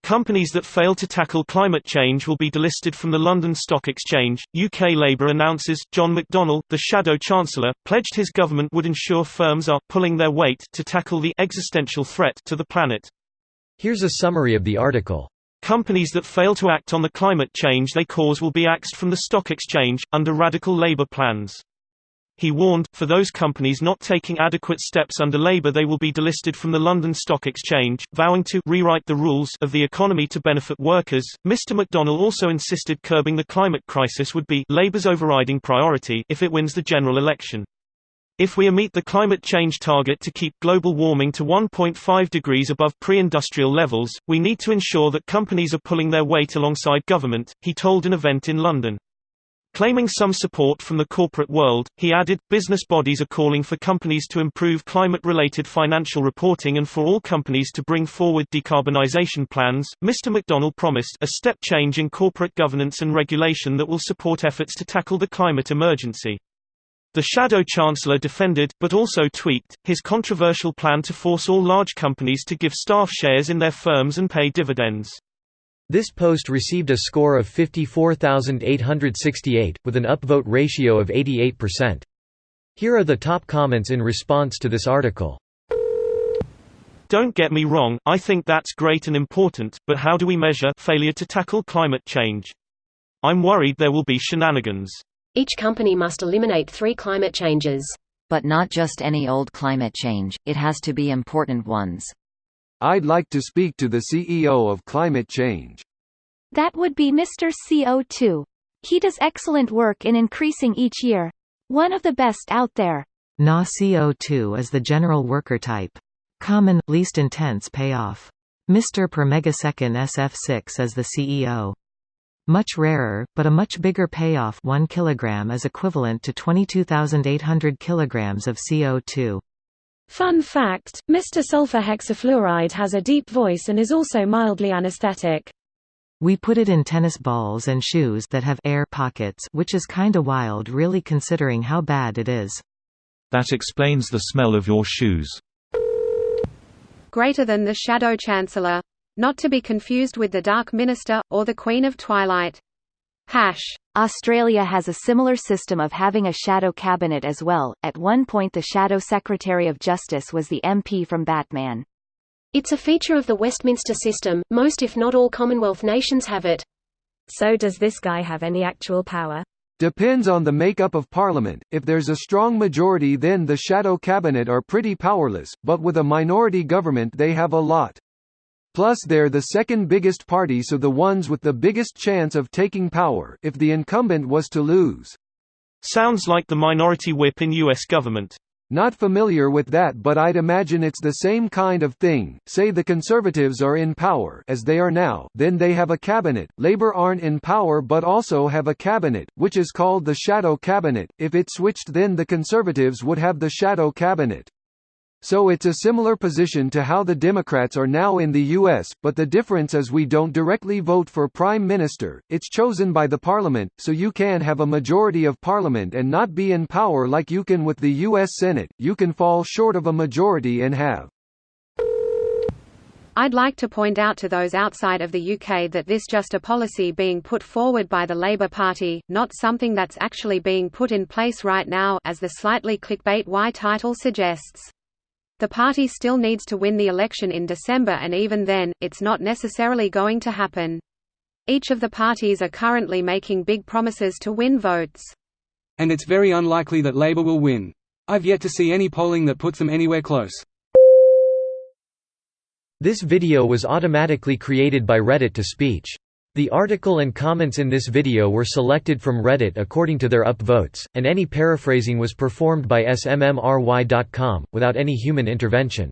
Companies that fail to tackle climate change will be delisted from the London Stock Exchange. UK Labour announces John McDonnell, the Shadow Chancellor, pledged his government would ensure firms are pulling their weight to tackle the existential threat to the planet. Here's a summary of the article. Companies that fail to act on the climate change they cause will be axed from the stock exchange, under radical Labour plans. He warned, for those companies not taking adequate steps under Labour they will be delisted from the London Stock Exchange, vowing to rewrite the rules of the economy to benefit workers. Mr McDonnell also insisted curbing the climate crisis would be Labour's overriding priority if it wins the general election. If we meet the climate change target to keep global warming to 1.5 degrees above pre-industrial levels, we need to ensure that companies are pulling their weight alongside government, he told an event in London. Claiming some support from the corporate world, he added, business bodies are calling for companies to improve climate-related financial reporting and for all companies to bring forward decarbonisation plans. Mr McDonnell promised a step change in corporate governance and regulation that will support efforts to tackle the climate emergency. The Shadow Chancellor defended, but also tweaked, his controversial plan to force all large companies to give staff shares in their firms and pay dividends. This post received a score of 54,868, with an upvote ratio of 88%. Here are the top comments in response to this article. Don't get me wrong, I think that's great and important, but how do we measure failure to tackle climate change? I'm worried there will be shenanigans. Each company must eliminate 3 climate changes. But not just any old climate change, it has to be important ones. I'd like to speak to the CEO of climate change. That would be Mr. CO2. He does excellent work in increasing each year. One of the best out there. Na CO2 is the general worker type. Common, least intense payoff. Mr. per megasecond SF6 is the CEO. Much rarer, but a much bigger payoff. 1 kilogram is equivalent to 22,800 kilograms of CO2. Fun fact, Mr. Sulfur hexafluoride has a deep voice and is also mildly anesthetic. We put it in tennis balls and shoes that have air pockets, which is kinda wild really considering how bad it is. That explains the smell of your shoes. Greater than the Shadow Chancellor. Not to be confused with the Dark Minister, or the Queen of Twilight. Australia has a similar system of having a shadow cabinet as well. At one point the Shadow Secretary of Justice was the MP from Batman. It's a feature of the Westminster system, most if not all Commonwealth nations have it. So does this guy have any actual power? Depends on the makeup of Parliament. If there's a strong majority then the shadow cabinet are pretty powerless, but with a minority government they have a lot. Plus they're the second biggest party, so the ones with the biggest chance of taking power if the incumbent was to lose. Sounds like the minority whip in US government. Not familiar with that, but I'd imagine it's the same kind of thing. Say the Conservatives are in power as they are now, then they have a cabinet. Labour aren't in power but also have a cabinet, which is called the shadow cabinet. If it switched then the Conservatives would have the shadow cabinet. So it's a similar position to how the Democrats are now in the US, but the difference is we don't directly vote for Prime Minister, it's chosen by the Parliament, so you can have a majority of Parliament and not be in power like you can with the US Senate. You can fall short of a majority and have. I'd like to point out to those outside of the UK that this just a policy being put forward by the Labour Party, not something that's actually being put in place right now, as the slightly clickbait Y title suggests. The party still needs to win the election in December, and even then, it's not necessarily going to happen. Each of the parties are currently making big promises to win votes. And it's very unlikely that Labour will win. I've yet to see any polling that puts them anywhere close. This video was automatically created by Reddit to speech. The article and comments in this video were selected from Reddit according to their upvotes, and any paraphrasing was performed by smmry.com, without any human intervention.